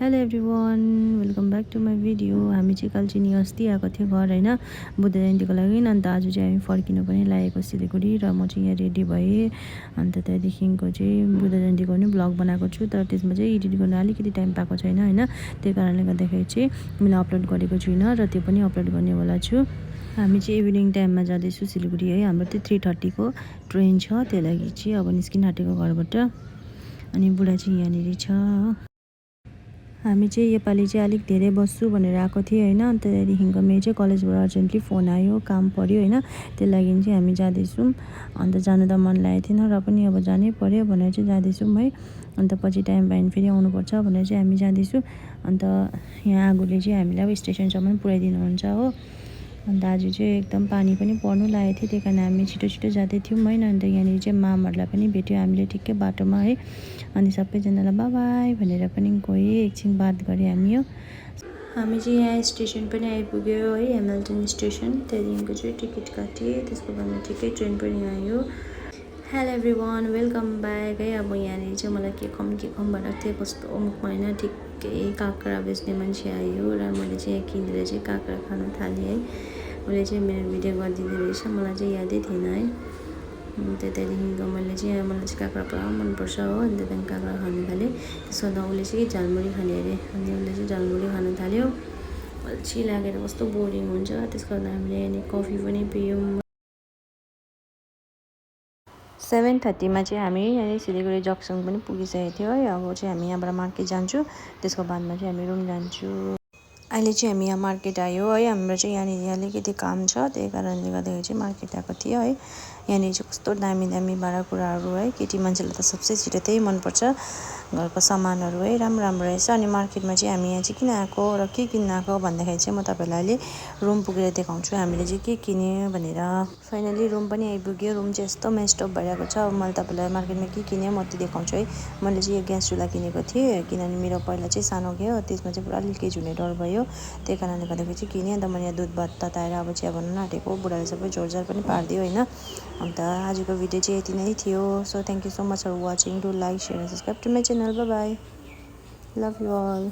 Hello everyone, welcome back to my video. हामी चाहिँ कालचिनी अस्ति आएको थियो घर होइन, बुद्ध जयन्तीको लागि। अन्त आज चाहिँ हामी फर्किनु पनि लागेको सिलगढी र म चाहिँ यहाँ रेडी भएँ। अन्त त्यहाँदेखिको चाहिँ बुद्ध जयन्तीको पनि ब्लग बनाएको छु, तर त्यसमा चाहिँ एडिट गर्न अलिकति टाइम पाएको छैन होइन। त्यही कारणले गर्दाखेरि चाहिँ मैले अपलोड गरेको छुइनँ र त्यो पनि अपलोड गर्नेवाला छु। हामी चाहिँ इभिनिङ टाइममा जाँदैछु सिलगढी है। हाम्रो चाहिँ 3:30 को ट्रेन छ, त्यही लागि चाहिँ अब निस्किन आँटेको घरबाट। अनि बुढा चाहिँ यहाँनिर छ। हामी चाहिँ योपालि चाहिँ अलिक धेरै बस्छु भनेर आएको थिएँ होइन। अन्त त्यहाँदेखिको मेरो चाहिँ कलेजबाट अर्जेन्टली फोन आयो, काम पऱ्यो होइन। त्यही लागि चाहिँ हामी जाँदैछौँ। अन्त जानु त मन लागेको थिएन र पनि अब जानै पऱ्यो भनेर चाहिँ जाँदैछौँ है। अन्त पछि टाइम पायो भने फेरि आउनुपर्छ भनेर चाहिँ हामी जाँदैछौँ। अन्त यहाँ आगोले चाहिँ हामीलाई अब स्टेसनसम्म पुऱ्याइदिनुहुन्छ हो। अन्त आज चाहिँ एकदम पानी पनि पर्नु लागेको थियो, त्यही कारण हामी छिटो छिटो जाँदै थियौँ होइन। अन्त यहाँनिर चाहिँ मामहरूलाई पनि भेट्यो हामीले ठिक्कै बाटोमा है। अनि सबैजनालाई बाई भनेर पनि गएँ, एकछिन बात गरेँ हामी हो। हामी चाहिँ यहाँ स्टेसन पनि आइपुग्यो है, हेमिल्टन स्टेसन। त्यहाँदेखिको चाहिँ टिकट काटेँ, त्यसको बादमा ठिकै ट्रेन पनि आयो। हेलो एभ्रिवान, वेलकम ब्याक है। अब यहाँनिर चाहिँ मलाई के खम भनेको थिएँ, कस्तो मुखमा होइन ठिक्कै काँक्रा बेच्ने मान्छे आयो र मैले चाहिँ यहाँ किनेर चाहिँ काँक्रा खान थालेँ है। उसले चाहिँ मेरो भिडियो गरिदिँदो रहेछ, मलाई चाहिँ यादै थिएन है। त्यहाँदेखिको मलाई चाहिँ काँक्रा पुरा मनपर्छ हो। अन्त त्यहाँदेखि काँक्रा खानु थालेँ। त्यसको बाद उसले चाहिँ झालमुरी खाने अरे, अनि उसले चाहिँ झालमुरी खान थाल्यो। अल्छी लागेर कस्तो बोरिङ हुन्छ। त्यसको बाद हामीले यहाँनिर कफी पनि पियौँ। 7:30 चाहिँ हामी यहाँनिर सिलगढी जक्सन पनि पुगिसकेको थियो है। अब चाहिँ हामी यहाँबाट मार्केट जान्छु, त्यसको बादमा चाहिँ हामी रुम जान्छु। अहिले चाहिँ हामी यहाँ मार्केट आयो है। हाम्रो चाहिँ यहाँनिर अलिकति काम छ, त्यही कारणले गर्दाखेरि चाहिँ मार्केट आएको थियो है। यहाँनिर चाहिँ कस्तो दामी दामी भाँडाकुँडाहरू है। केटी मान्छेलाई त सबसे छिटो त्यही मनपर्छ, घरको सामानहरू है, राम्रो राम्रो रहेछ। अनि मार्केटमा चाहिँ हामी यहाँ चाहिँ किन आएको र के किन्न आएको भन्दाखेरि चाहिँ म तपाईँहरूलाई अहिले रुम पुगेर देखाउँछु हामीले चाहिँ के किन्यो भनेर। फाइनली रुम पनि आइपुग्यो। रुम चाहिँ यस्तो मेस्टअप भइरहेको छ। अब मैले तपाईँलाई मार्केटमा के किन्यो म त्यो देखाउँछु है। मैले चाहिँ यो ग्यास चुल्हा किनेको थिएँ, किनभने मेरो पहिला चाहिँ सानो गयो, त्यसमा चाहिँ पुरा लिकेज हुने डर भयो। त्यही कारणले गर्दाखेरि चाहिँ किनेँ। अन्त मैले यहाँ दुध भात तताएर अब चिया बनाउन आँटेको। बुढाले सबै जोरजार पनि पारिदियो होइन। अन्त आजको भिडियो चाहिँ यति नै थियो। So thank you so much for watching. Do like, share and subscribe to my channel. Bye bye, love you all.